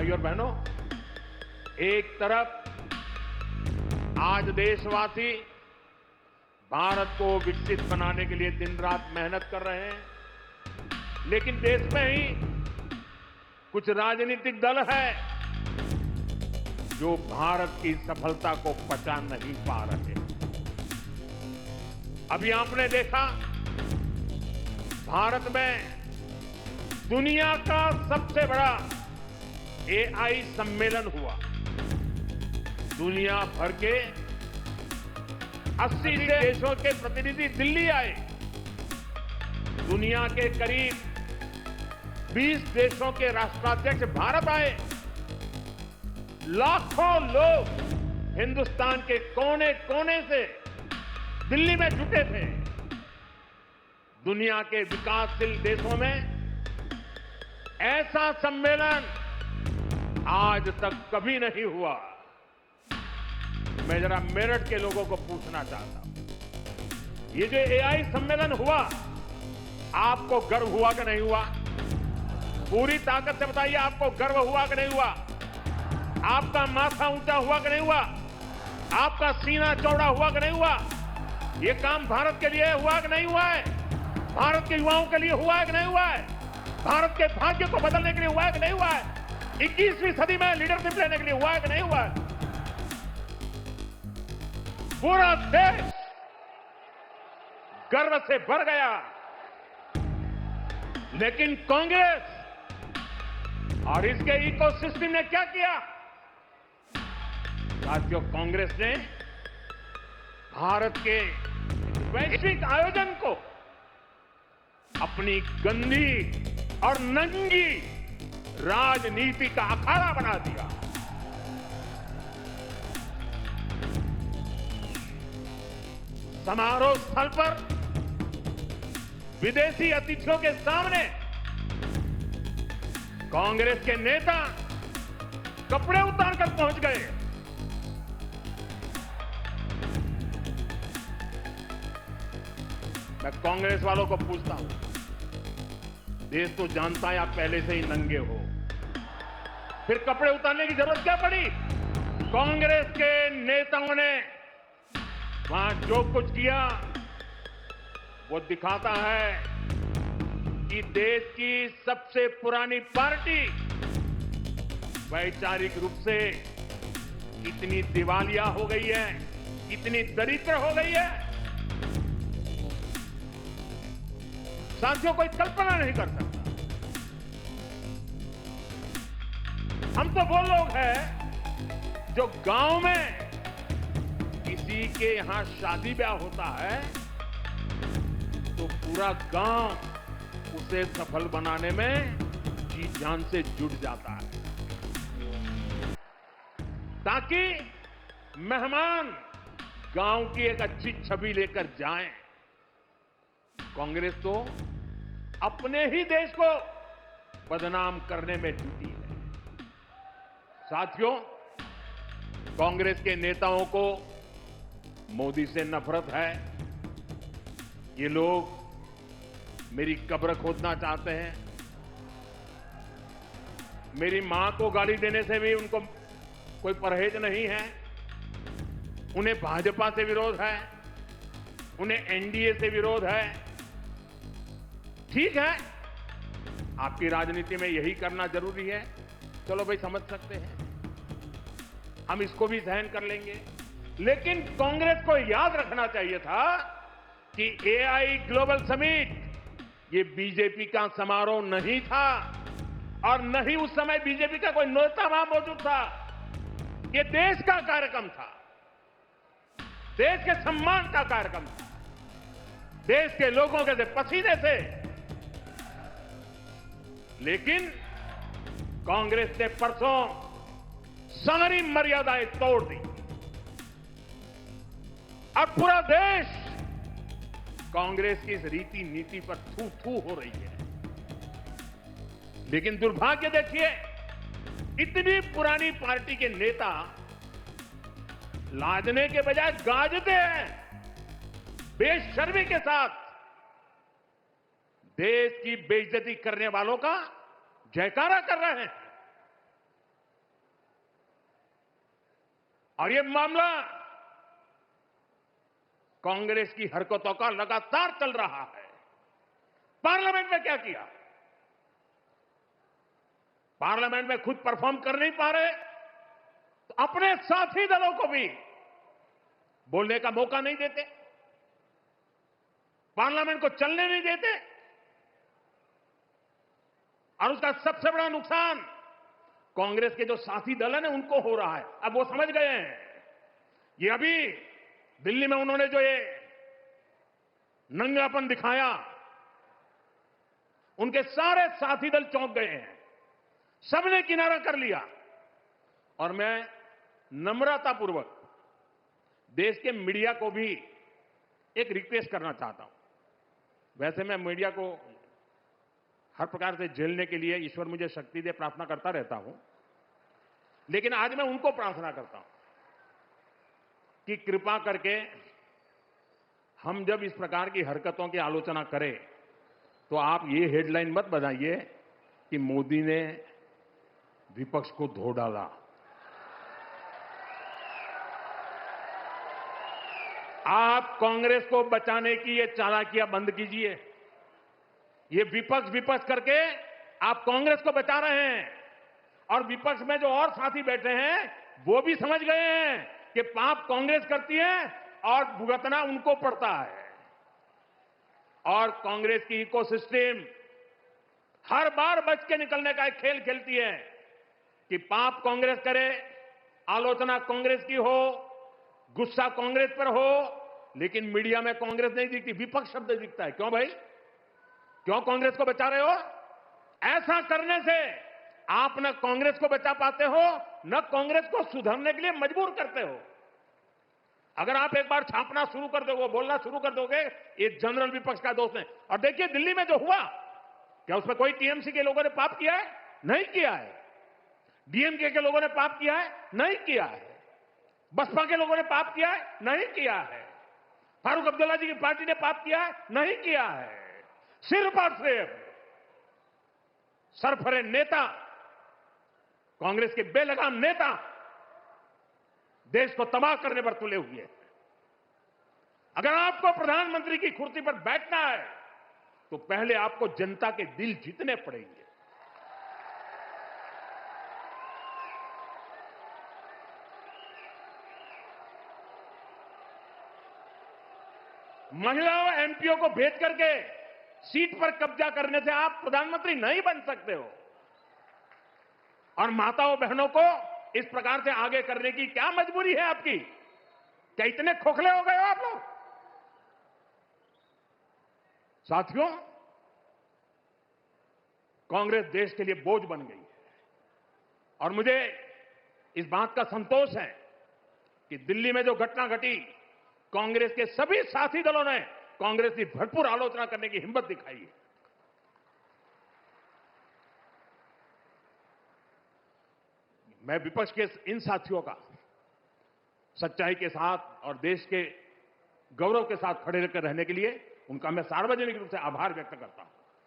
भाइयों और बहनों, एक तरफ आज देशवासी भारत को विकसित बनाने के लिए दिन रात मेहनत कर रहे हैं, लेकिन देश में ही कुछ राजनीतिक दल है जो भारत की सफलता को पचा नहीं पा रहे। अभी आपने देखा, भारत में दुनिया का सबसे बड़ा एआई सम्मेलन हुआ। दुनिया भर के 80 देशों के प्रतिनिधि दिल्ली आए। दुनिया के करीब 20 देशों के राष्ट्राध्यक्ष भारत आए। लाखों लोग हिंदुस्तान के कोने कोने से दिल्ली में जुटे थे। दुनिया के विकासशील देशों में ऐसा सम्मेलन आज तक कभी नहीं हुआ। मैं जरा मेरठ के लोगों को पूछना चाहता हूं, ये जो एआई सम्मेलन हुआ, आपको गर्व हुआ कि नहीं हुआ? पूरी ताकत से बताइए, आपको गर्व हुआ कि नहीं हुआ? आपका माथा ऊंचा हुआ कि नहीं हुआ? आपका सीना चौड़ा हुआ कि नहीं हुआ? ये काम भारत के लिए हुआ कि नहीं हुआ है? भारत के युवाओं के लिए हुआ है कि नहीं हुआ है? भारत के भाग्य को बदलने के लिए हुआ है कि नहीं हुआ है? 21वीं सदी में लीडरशिप लेने के लिए हुआ है कि नहीं हुआ है? पूरा देश गर्व से भर गया। लेकिन कांग्रेस और इसके इकोसिस्टम ने क्या किया? साथियों, कांग्रेस ने भारत के वैश्विक आयोजन को अपनी गंदी और नंगी राजनीति का अखाड़ा बना दिया। समारोह स्थल पर विदेशी अतिथियों के सामने कांग्रेस के नेता कपड़े उतारकर पहुंच गए। मैं कांग्रेस वालों को पूछता हूं, देश तो जानता है आप पहले से ही नंगे हो, फिर कपड़े उतारने की जरूरत क्या पड़ी? कांग्रेस के नेताओं ने वहां जो कुछ किया वो दिखाता है कि देश की सबसे पुरानी पार्टी वैचारिक रूप से कितनी दिवालिया हो गई है, कितनी दरिद्र हो गई है। साथियों, कोई कल्पना नहीं कर सकता। हम तो वो लोग हैं जो गांव में किसी के यहां शादी ब्याह होता है तो पूरा गांव उसे सफल बनाने में जी जान से जुट जाता है, ताकि मेहमान गांव की एक अच्छी छवि लेकर जाएं। कांग्रेस तो अपने ही देश को बदनाम करने में जुटी है। साथियों, कांग्रेस के नेताओं को मोदी से नफरत है। ये लोग मेरी कब्र खोदना चाहते हैं। मेरी मां को गाली देने से भी उनको कोई परहेज नहीं है। उन्हें भाजपा से विरोध है, उन्हें एनडीए से विरोध है। ठीक है, आपकी राजनीति में यही करना जरूरी है, चलो भाई समझ सकते हैं, हम इसको भी सहन कर लेंगे। लेकिन कांग्रेस को याद रखना चाहिए था कि एआई ग्लोबल समिट ये बीजेपी का समारोह नहीं था और न ही उस समय बीजेपी का कोई नेता वहां मौजूद था। ये देश का कार्यक्रम था, देश के सम्मान का कार्यक्रम था, देश के लोगों के पसीने से। लेकिन कांग्रेस ने परसों सारी मर्यादाएं तोड़ दी और पूरा देश कांग्रेस की इस रीति नीति पर थू थू हो रही है। लेकिन दुर्भाग्य देखिए, इतनी पुरानी पार्टी के नेता लाजने के बजाय गाजते हैं। बेशर्मी के साथ देश की बेइज्जती करने वालों का जयकारा कर रहे हैं। और ये मामला कांग्रेस की हरकतों का लगातार चल रहा है। पार्लियामेंट में क्या किया? पार्लियामेंट में खुद परफॉर्म कर नहीं पा रहे तो अपने साथी दलों को भी बोलने का मौका नहीं देते, पार्लियामेंट को चलने नहीं देते। और उसका सबसे बड़ा नुकसान कांग्रेस के जो साथी दल है ना उनको हो रहा है। अब वो समझ गए हैं। ये अभी दिल्ली में उन्होंने जो ये नंगापन दिखाया, उनके सारे साथी दल चौंक गए हैं, सबने किनारा कर लिया। और मैं नम्रतापूर्वक देश के मीडिया को भी एक रिक्वेस्ट करना चाहता हूं। वैसे मैं मीडिया को हर प्रकार से झेलने के लिए ईश्वर मुझे शक्ति दे प्रार्थना करता रहता हूं, लेकिन आज मैं उनको प्रार्थना करता हूं कि कृपा करके हम जब इस प्रकार की हरकतों की आलोचना करें तो आप ये हेडलाइन मत बनाइए कि मोदी ने विपक्ष को धो डाला। आप कांग्रेस को बचाने की ये चालाकियां बंद कीजिए। ये विपक्ष विपक्ष करके आप कांग्रेस को बचा रहे हैं, और विपक्ष में जो और साथी बैठे हैं वो भी समझ गए हैं कि पाप कांग्रेस करती है और भुगतना उनको पड़ता है। और कांग्रेस की इकोसिस्टम हर बार बच के निकलने का एक खेल खेलती है कि पाप कांग्रेस करे, आलोचना कांग्रेस की हो, गुस्सा कांग्रेस पर हो, लेकिन मीडिया में कांग्रेस नहीं दिखती, विपक्ष शब्द दिखता है। क्यों भाई? क्यों कांग्रेस को बचा रहे हो? ऐसा करने से आप न कांग्रेस को बचा पाते हो, न कांग्रेस को सुधरने के लिए मजबूर करते हो। अगर आप एक बार छापना शुरू कर दोगे, बोलना शुरू कर दोगे ये जनरल विपक्ष का दोस्त है। और देखिए दिल्ली में जो हुआ, क्या उसमें कोई टीएमसी के लोगों ने पाप किया है? नहीं किया है। डीएमके के लोगों ने पाप किया है? नहीं किया है। बसपा के लोगों ने पाप किया है? नहीं किया है। फारूक अब्दुल्ला जी की पार्टी ने पाप किया है? नहीं किया है। सिर्फ और सिर्फ सरफरे नेता, कांग्रेस के बेलगाम नेता देश को तबाह करने पर तुले हुए हैं। अगर आपको प्रधानमंत्री की कुर्सी पर बैठना है तो पहले आपको जनता के दिल जीतने पड़ेंगे। महिलाओं एमपीओ को भेज करके सीट पर कब्जा करने से आप प्रधानमंत्री नहीं बन सकते हो। और माताओं बहनों को इस प्रकार से आगे करने की क्या मजबूरी है आपकी? क्या इतने खोखले हो गए हो आप लोग? साथियों, कांग्रेस देश के लिए बोझ बन गई है, और मुझे इस बात का संतोष है कि दिल्ली में जो घटना घटी, कांग्रेस के सभी साथी दलों ने कांग्रेस की भरपूर आलोचना करने की हिम्मत दिखाई है। मैं विपक्ष के इन साथियों का सच्चाई के साथ और देश के गौरव के साथ खड़े रहकर रहने के लिए उनका मैं सार्वजनिक रूप से आभार व्यक्त करता हूं।